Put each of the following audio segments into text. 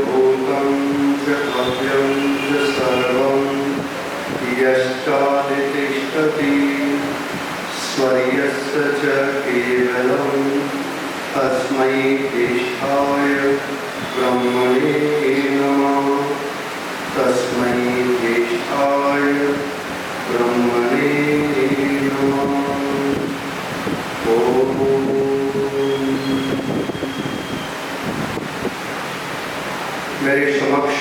भूतं च भव्यं च सर्वं यश्चादितिष्ठति स्वर्यस्य च केवलं तस्मै ज्येष्ठाय ब्रह्मणे नमः। तस्मै ज्येष्ठाय ब्रह्मणे नमः। ओम। मेरे समक्ष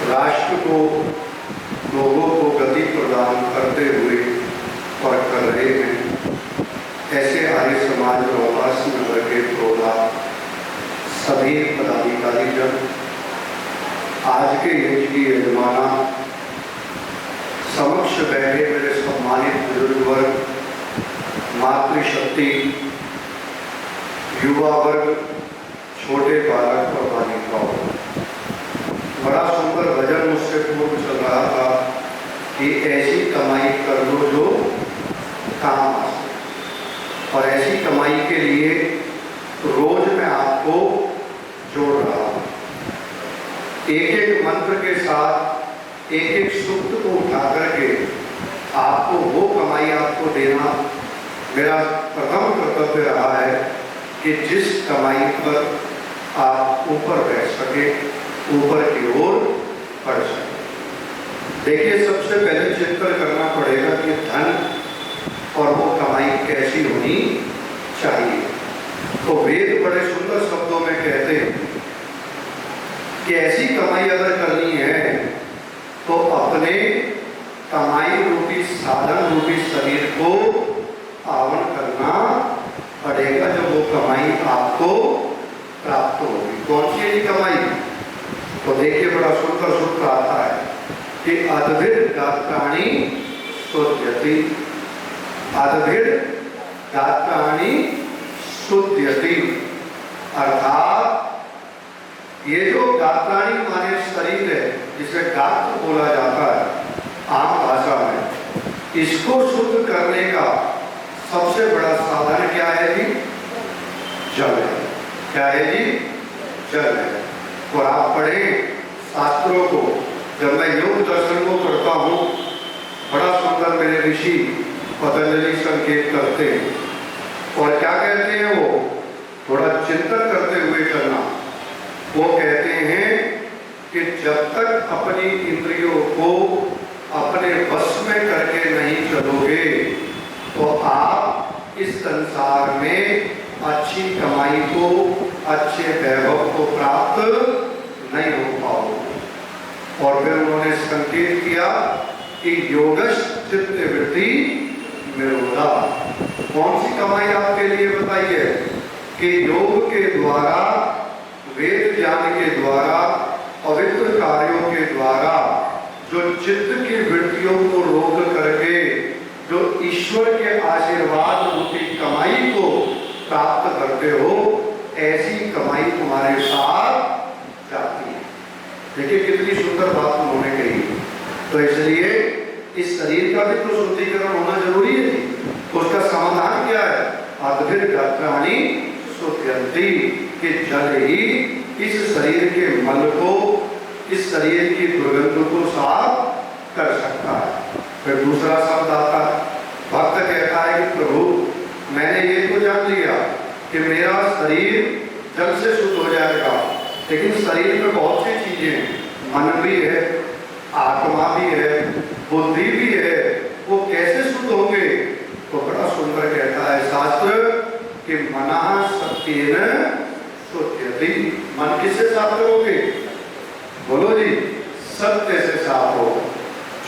राष्ट्र को, लोगों को गति प्रदान करते हुए और कर रहे हैं ऐसे आर्य समाज रोहतास नगर के प्रोधा सभी पदाधिकारी जन, आज के यज्ञ की यजमाना, समक्ष बैठे मेरे सम्मानित बुजुर्ग वर्ग, मातृशक्ति, युवा वर्ग, छोटे बालक और बालिकाओं। बड़ा सुंदर भजन मुझसे पूर्व चल रहा था कि ऐसी कमाई कर लो जो काम आ सके, और ऐसी कमाई के लिए रोज मैं आपको जोड़ रहा हूँ। एक एक मंत्र के साथ एक एक सूक्त को उठा करके आपको वो कमाई आपको देना मेरा प्रथम कर्तव्य रहा है कि जिस कमाई पर आप ऊपर बैठ सके, ऊपर की ओर बढ़ सके। देखिए, सबसे पहले चिंतन करना पड़ेगा कि धन और वो कमाई कैसी होनी चाहिए। तो वेद बड़े सुंदर शब्दों में कहते हैं कि ऐसी कमाई अगर करनी है तो अपने कमाई रूपी साधन रूपी शरीर को पावन करना पड़ेगा, जब वो कमाई आपको प्राप्त होगी। कौन सी है कमाई? तो देखिए, बड़ा सुंदर सूत्र आता है कि अद्भिर गात्राणि शुद्ध्यति। अद्भिर गात्राणि शुद्ध्यति, अर्थात ये जो गात्राणि माने शरीर है, जिसे गात्र बोला जाता है आम भाषा में, इसको शुद्ध करने का सबसे बड़ा साधन क्या है जी? जल है। क्या है जी? जल है। और आप पढ़े शास्त्रों को, जब मैं योग दर्शन को पढ़ता हूँ, बड़ा सुंदर मेरे ऋषि पतंजलि संकेत करते हैं। और क्या कहते हैं वो? थोड़ा चिंतन करते हुए चलना। वो कहते हैं कि जब तक अपनी इंद्रियों को अपने वश में करके नहीं चलोगे तो आप इस संसार में अच्छी कमाई को, अच्छे वैभव को प्राप्त नहीं हो पाओगे। और फिर उन्होंने संकेत किया कि योगश चित्तवृत्ति निरोधा। कौन सी कमाई आपके लिए बताइए? कि योग के द्वारा, वेद ज्ञान के द्वारा, पवित्र कार्यों के द्वारा जो चित्त की वृत्तियों को रोक करके जो ईश्वर के आशीर्वाद रूपी कमाई को प्राप्त करते हो, ऐसी कमाई तुम्हारे साथ जाती है। देखिए कितनी सुंदर बात उन्होंने कही। तो इसलिए इस शरीर का भी तो शुद्धिकरण होना जरूरी है। तो उसका समाधान क्या है? अद्भिर गात्राणि शुद्ध्यन्ति, कि जल ही इस शरीर के मल को, इस शरीर की दुर्गंध को साफ कर सकता है। फिर दूसरा शब्द आता है, भक्त कहता है कि प्रभु मैंने ये तो जान लिया कि मेरा शरीर जल से शुद्ध हो जाएगा, लेकिन शरीर में बहुत सी चीजें हैं, मन भी है, आत्मा भी है, बुद्धि भी है, वो कैसे शुद्ध होंगे? तो बड़ा सुंदर कहता है शास्त्र कि मनः सत्येन शुद्ध्यति। मन किससे साफ करोगे? बोलो जी, सत्य से साफ हो।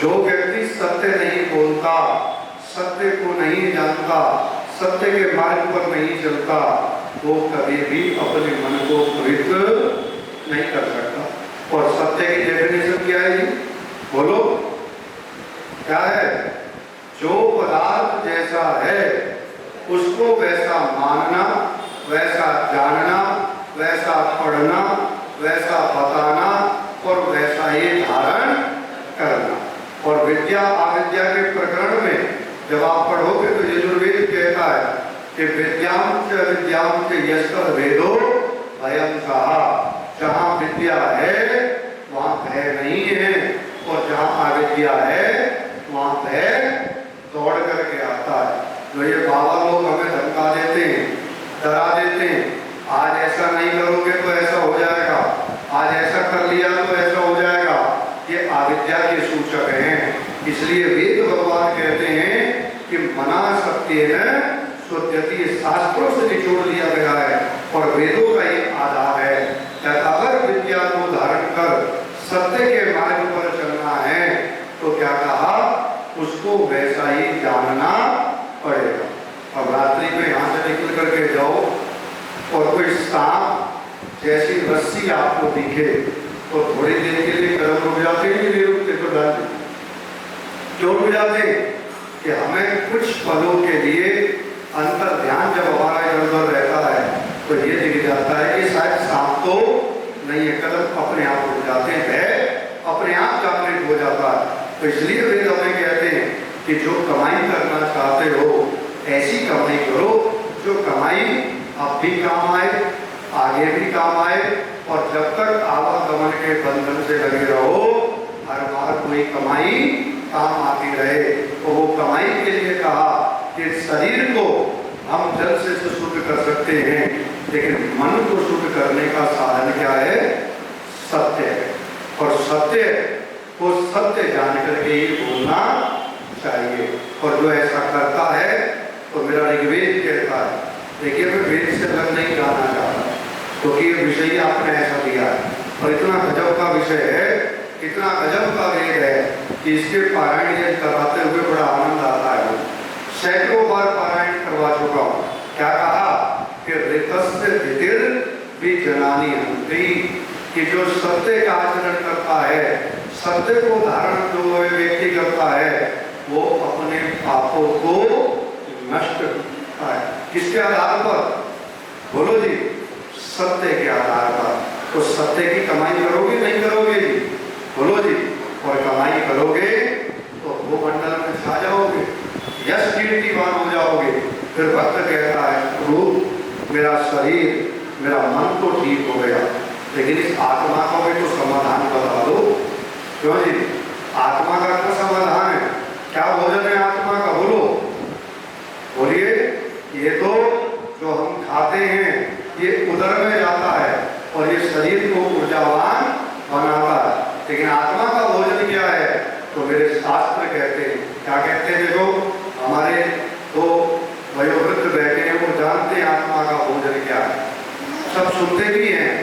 जो व्यक्ति सत्य नहीं बोलता, सत्य को नहीं जानता, सत्य के मार्ग पर नहीं चलता, वो कभी भी अपने मन को पवित्र नहीं कर सकता। और सत्य की डेफिनेशन क्या है जी? बोलो, क्या है? जो पदार्थ जैसा है उसको वैसा मानना, वैसा जानना, वैसा पढ़ना, वैसा बताना और वैसा ही धारण करना। और विद्या अविद्या के प्रकरण में जब आप पढ़ोगे तो यजुर्वेद कहता है कि विद्याम च विद्याम च यस्कर वेदो भयं कहा। जहाँ विद्या है वहाँ भय नहीं है, और जहाँ अविद्या है वहाँ भय दौड़ करके आता है। जो ये बाबा लोग हमें धमका देते हैं, डरा देते हैं, आज ऐसा नहीं करोगे तो ऐसा हो जाएगा, आज ऐसा कर लिया तो ऐसा हो जाएगा, ये अविद्या के सूचक हैं। इसलिए वेद भगवान कहते हैं कि मना सत्येन शुद्धति, शास्त्रों से निचोड़ दिया गया है और वेदों का ये आधार है कि अगर विद्या को धारण कर सत्य के मार्ग पर चलना है तो क्या कहा, उसको वैसा ही जानना पड़ेगा। अब रात्रि में यहाँ से निकल करके जाओ और कोई सांप जैसी रस्सी आपको दिखे तो थोड़ी देर के लिए कदम रुक जाते हैं, नहीं रुकते तो डालते। क्यों रुक जाते? कि हमें कुछ पलों के लिए अंतर ध्यान जब हमारा इधर उधर रहता है तो ये दिख जाता है कि शायद सांप तो नहीं है, कदम अपने आप रुक जाते हैं, अपने आप जागृत हो जाता है। तो इसलिए वेद हमें कहते हैं कि जो कमाई करना चाहते हो ऐसी कमाई करो जो कमाई अब भी काम आए, आगे भी काम आए, और जब तक आवागमन के बंधन से लगे रहो हर बार कोई कमाई काम आती रहे। तो वो कमाई के लिए कहा कि शरीर को हम जल से तो शुद्ध कर सकते हैं, लेकिन मन को शुद्ध करने का साधन क्या है? सत्य है। और सत्य को सत्य जान करके ही बोलना चाहिए। और जो ऐसा करता है तो मेरा ऋग्वेद कहता है, देखिए मैं वेद से अलग नहीं जाना चाहता क्योंकि ये विषय आपने ऐसा दिया है और इतना गजब का विषय है, इतना गजब का वेद है कि इसके पारायण करवाते हुए बड़ा आनंद आता है। सैकड़ों बार पारायण करवा चुका हूँ। क्या कहा कि ऋतस्य धितिर भी जनानी हंती, कि जो सत्य का आचरण करता है, सत्य को धारण जो व्यक्ति करता है वो अपने पापों को नष्ट करता है। किसके आधार पर? बोलो जी, सत्य के आधार पर। तो सत्य की कमाई करोगे नहीं करोगे जी? बोलो जी। और कमाई करोगे तो भूमंडल में छा जाओगे, यश कीर्तिवान हो जाओगे। फिर भक्त कहता है प्रभु मेरा शरीर मेरा मन तो ठीक हो गया, लेकिन इस आत्मा का भी तो समाधान बता दो। क्यों जी? आत्मा का क्या समाधान है? क्या भोजन है आत्मा का? बोलो, बोलिए। ये तो जो हम खाते हैं ये उदर में जाता है और ये शरीर को ऊर्जावान बनाता है, लेकिन आत्मा का भोजन क्या है? तो मेरे शास्त्र कहते हैं, क्या कहते हैं? देखो हमारे तो वयोवृद्ध बैठे हैं, वो जानते हैं आत्मा का भोजन क्या है, सब सुनते भी हैं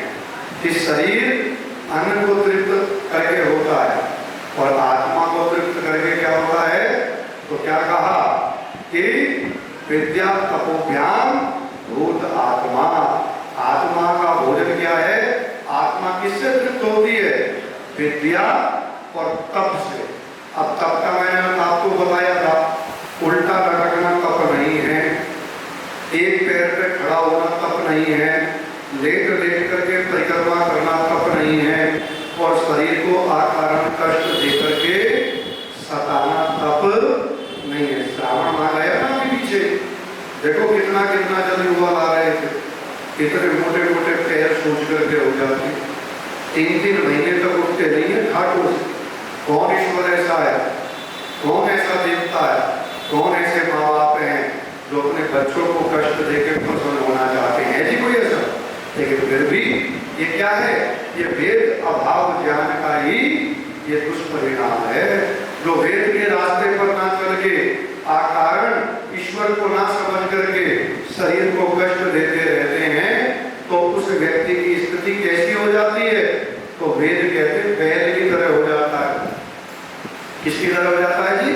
कि शरीर अन्न को तृप्त करके होता है और आत्मा को तृप्त करके क्या होता है? तो क्या कहा कि विद्या तपोभ्याम भूत आत्मा। आत्मा का भोजन क्या है? आत्मा किससे तृप्त होती है? विद्या और तप से। अब तप का मैंने आपको बताया था, उल्टा लटकना तप नहीं है, एक पैर पे खड़ा होना तप नहीं है, लेट लेट करके परिक्रमा करना तप नहीं है, और शरीर को अकारण कष्ट दे करके सताना तप नहीं है। श्रावण आ गया ना अभी पीछे, देखो कितना कितना जल युवा ला रहे थे, इतने मोटे मोटे पैर सोच करके हो जाते, 3-3 महीने तक उठते नहीं है खाटों से। कौन ईश्वर ऐसा है? कौन ऐसा देवता है? कौन ऐसे माँ बाप हैं जो अपने बच्चों को कष्ट देकर प्रसन्न होना चाहते हैं? जी कोई ऐसा? लेकिन फिर भी ये क्या है? ये वेद अभाव ज्ञान का ही ये दुष्परिणाम है। जो वेद के रास्ते पर ना चल के आकारण ईश्वर को ना समझ करके शरीर को कष्ट देते रहते हैं तो उस व्यक्ति की स्थिति कैसी हो जाती है? तो वेद कहते बैल की तरह हो जाता है। किसकी तरह हो जाता है जी?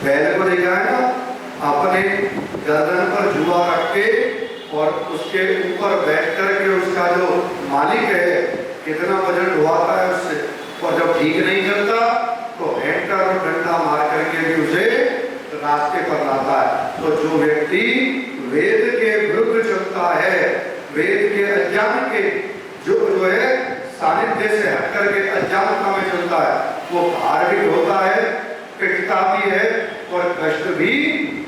बैल को देखा है ना, अपने गर्दन पर जुआ रख के और उसके ऊपर बैठ करके उसका जो मालिक है कितना वजन ढुआता है उससे, और जब ठीक नहीं चलता तो हैंकर और डंडा मार करके भी उसे रास्ते पर लाता है। तो जो व्यक्ति वेद के विरुद्ध चलता है, वेद के अज्ञान के जो है सानिध्य से हट करके अज्ञानता में चलता है, वो भार भी होता है, पिटता भी है और कष्ट भी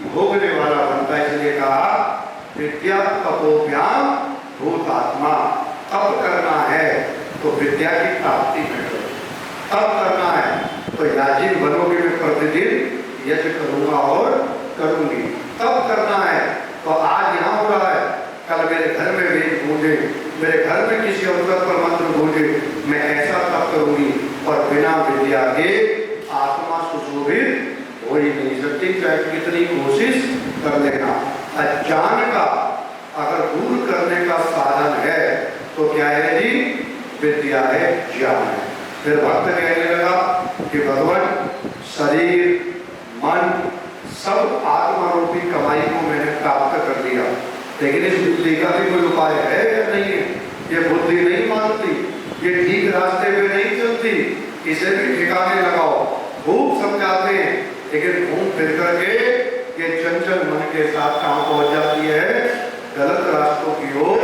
भोगने वाला बनता है। इसलिए कहा विद्या तपोभ्याम भूतात्मा। तप करना है तो विद्या की प्राप्ति में करो। तप करना है तो याजिन बनोगे, मैं प्रतिदिन यज्ञ करूंगा और करूंगी। तप करना है तो आज यहाँ हो रहा है, कल मेरे घर में वेद गूंजे, मेरे घर में किसी अवसर पर मंत्र गूंजे, मैं ऐसा तप करूंगी। और बिना विद्या के आत्मा सुशोभित हो ही नहीं सकती, चाहे कितनी कोशिश कर लेना। अज्ञान का अगर दूर करने का साधन है तो क्या है जी? विद्या है, ज्ञान है। फिर भक्त कहने लगा कि भगवान शरीर मन सब आत्मा रूपी कमाई को मैंने प्राप्त कर लिया, लेकिन इस बुद्धि का भी कोई उपाय है या नहीं है? ये बुद्धि नहीं मानती, ये ठीक रास्ते पे नहीं चलती, इसे भी ठिकाने लगाओ। खूब समझाते हैं, लेकिन घूम फिर करके ये चंचल मन के साथ कहाँ पहुंच जाती है? गलत रास्तों की ओर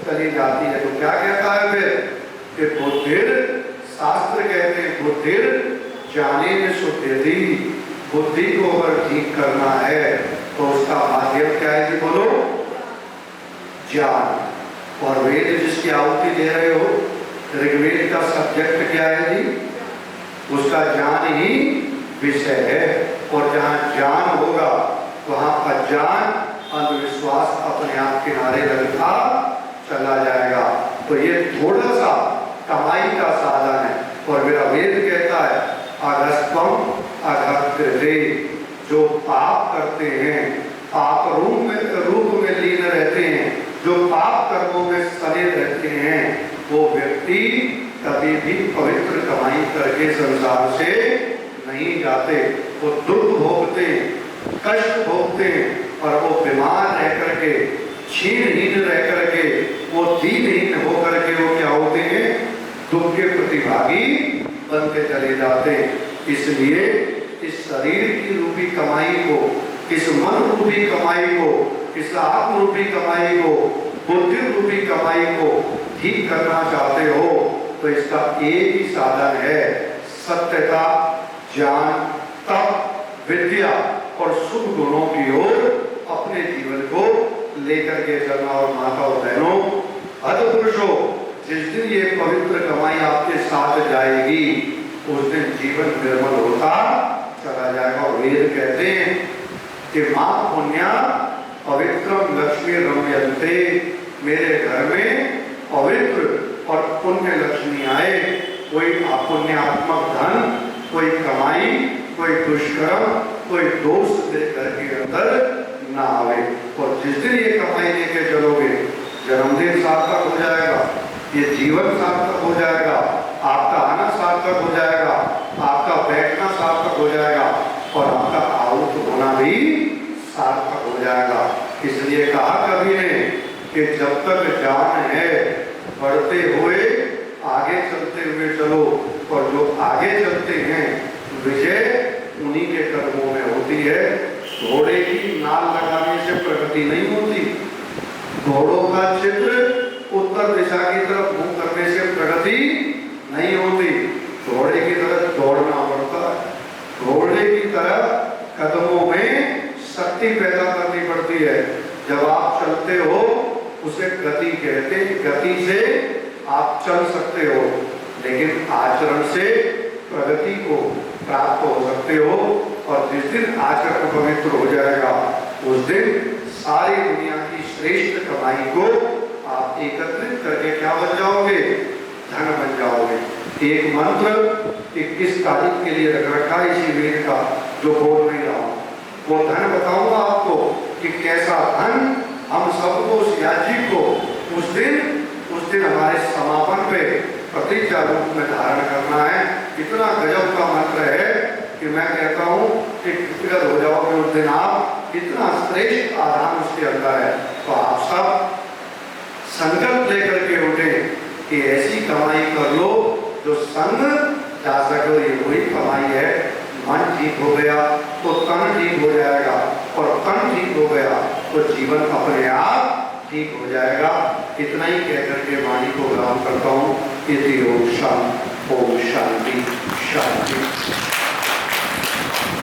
चली जाती है। तो क्या कहता है फिर कि बुद्धिर, शास्त्र कहते हैं बुद्धिर जाने में शुद्धि। बुद्धि को अगर ठीक करना है तो उसका माध्यम क्या है जी? बोलो, ज्ञान। और वेद जिसकी आहुति दे रहे हो, ऋग्वेद का सब्जेक्ट क्या है जी? उसका ज्ञान ही विषय है। और जहाँ ज्ञान होगा वहाँ अज्ञान अंधविश्वास अपने आप किनारे लगता चला जाएगा। तो ये थोड़ा सा कमाई का साधन है। और मेरा वेद कहता है अगस्त्वम अघकृते, जो पाप करते हैं, पाप रूप में लीन रहते हैं, जो पाप कर्मों में सने रहते हैं, वो व्यक्ति कभी भी पवित्र कमाई करके संसार से नहीं जाते। वो दुख भोगते, कष्ट भोगते, और वो बीमार रह करके, क्षीणहीन रह करके, वो दीनहीन हो करके वो क्या होते हैं? दुख के प्रतिभागी बनते चले जाते। इसलिए इस शरीर की रूपी कमाई को, इस मन रूपी कमाई को, इस आत्म रूपी कमाई को, बुद्धि रूपी कमाई को ठीक करना चाहते हो तो इसका एक ही साधन है, सत्यता, ज्ञान, तप, विद्या और शुभ गुणों की ओर अपने जीवन को लेकर के चलना। और माता और बहनों, अदपुरुषों, जिस दिन ये पवित्र कमाई आपके साथ जाएगी उस दिन जीवन निर्मल होता चला जाएगा। और वेद कहते हैं कि मां पुण्या पवित्रम लक्ष्मी रम्यन्ते, मेरे घर में पवित्र और पुण्य लक्ष्मी आए। कोई अपुण्यात्मक धन, कोई कमाई, कोई दुष्कर्म, कोई दोष घर के अंदर ना आवे। और जिस दिन ये कमाई लेके चलोगे, जन्मदिन सार्थक हो जाएगा, ये जीवन सार्थक हो जाएगा, आपका आना सार्थक हो जाएगा, आपका बैठना सार्थक हो जाएगा, और आपका आहुत होना भी सार्थक हो जाएगा। इसलिए कहा कवि ने कि जब तक जान है बढ़ते हुए आगे चलते हुए चलो, और जो आगे चलते हैं विजय उन्हीं के कर्मों में होती है। घोड़े की नाल लगाने से प्रगति नहीं होती, घोड़ों का चित्र उत्तर दिशा की तरफ मुंह करने से प्रगति नहीं होती, घोड़े की तरफ दौड़ना पड़ता है। घोड़े की तरफ कदमों में शक्ति पैदा करनी पड़ती है। जब आप चलते हो उसे गति कहते हैं, गति से आप चल सकते हो, लेकिन आचरण से प्रगति को प्राप्त हो सकते हो। और जिस दिन आचरण पवित्र हो जाएगा उस दिन सारी दुनिया की श्रेष्ठ कमाई को आप एकत्रित करके क्या बन जाओगे? धन बन जाओगे। एक मंत्र 21 तारीख के लिए रख रखा है इसी वेद का, जो बोल नहीं रहा हूं, वो धन बताऊंगा आपको कि कैसा धन हम सबको, उस याजी को उस दिन हमारे समापन पे प्रतिज्ञा रूप में धारण करना है। इतना गजब का मंत्र है कि मैं कहता हूँ कि कृतज्ञ हो जाओगे उस दिन आप, इतना श्रेष्ठ आधार उसके अंदर है। तो आप सब संकल्प लेकर के उठे कि ऐसी कमाई कर लो जो संग जा सके। ये वही कमाई है। मन ठीक हो गया तो तन ठीक हो जाएगा, और तन ठीक हो गया तो जीवन अपने आप ठीक हो जाएगा। इतना ही कहकर के वाणी को विराम करता हूँ। इति ओम शांति, ओम शांति शांति।